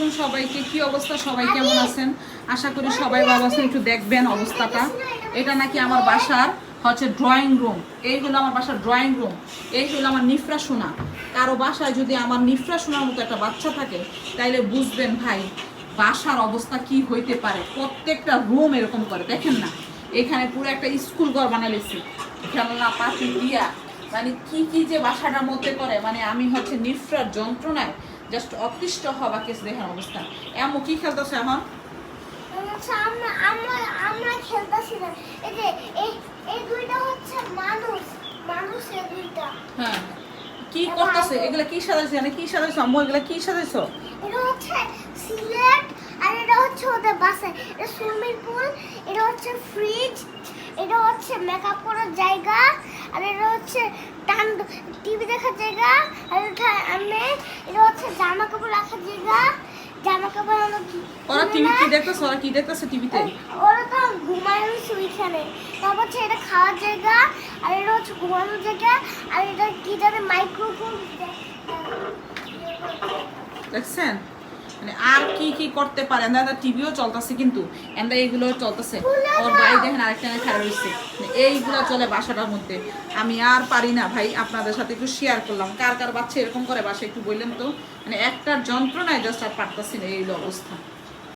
আলাইকুম সবাইকে। কি অবস্থা, সবাই কেমন আছেন? আশা করি সবাই ভালো আছেন। একটু দেখবেন অবস্থাটা। এটা নাকি আমার বাসার হচ্ছে ড্রয়িং রুম। এই হলো আমার বাসার ড্রয়িং রুম। এই হলো আমার নিফরা সোনা। কারো বাসায় যদি আমার নিফরা সোনার মতো একটা বাচ্চা থাকে তাইলে বুঝবেন ভাই বাসার অবস্থা কি হইতে পারে। প্রত্যেকটা রুম এরকম করে, দেখেন না, এখানে পুরো একটা স্কুল ঘর বানাইছি, খেলনা পাখি দিয়া, মানে কি কি যে বাসাটার মধ্যে করে, মানে আমি হচ্ছে নিফরার যন্ত্রণায় জাস্ট অতিষ্ঠ হবা কেস। দেখেন অবস্থা। এমন কি খেলতেছে এখন? আমরা খেলতেছি না। এই যে এই দুইটা হচ্ছে মানুষ, মানুষের দুইটা। হ্যাঁ, কি করতেছে? এগুলা কি সাজাইছে? মানে কি সাজাইছো আম্মু? এগুলা কি সাজাইছো? এটা হচ্ছে সিলেট, আর এটা হচ্ছে ওদের বাসায়। এটা সুইমিং পুল, এটা হচ্ছে ফ্রিজ, এটা হচ্ছে মেকআপ করার জায়গা, আর এটা হচ্ছে টিভি দেখার জায়গা, আর এটা হচ্ছে জামা কাপড় রাখার জায়গা। জামা কাপড় হলো ওরা টিভি কি দেখতেছে? ওরা কি দেখতেছে টিভিতে? ওরা তো ঘুমানোর ওইখানে। তারপর হচ্ছে এটা খাওয়ার জায়গা, আর এটা হচ্ছে ঘুমানোর জায়গা, আর এটা কি জানে মাইক্রোফোন। দেখছেন মানে আর কি কি করতে পারে? এন্দা টিভিও চলতেছে, কিন্তু এন্দা এইগুলো চলতেছে। ওর ভাই দেখেন আরেকটা খারাপ হয়েছে, এইগুলো চলে বাসাটার মধ্যে। আমি আর পারি না ভাই, আপনাদের সাথে একটু শেয়ার করলাম। কার কার বাচ্চা এরকম করে বাসা একটু বললেন তো। মানে একটার যন্ত্রণায় জাস্ট আর পারতাছি না, এই অবস্থা।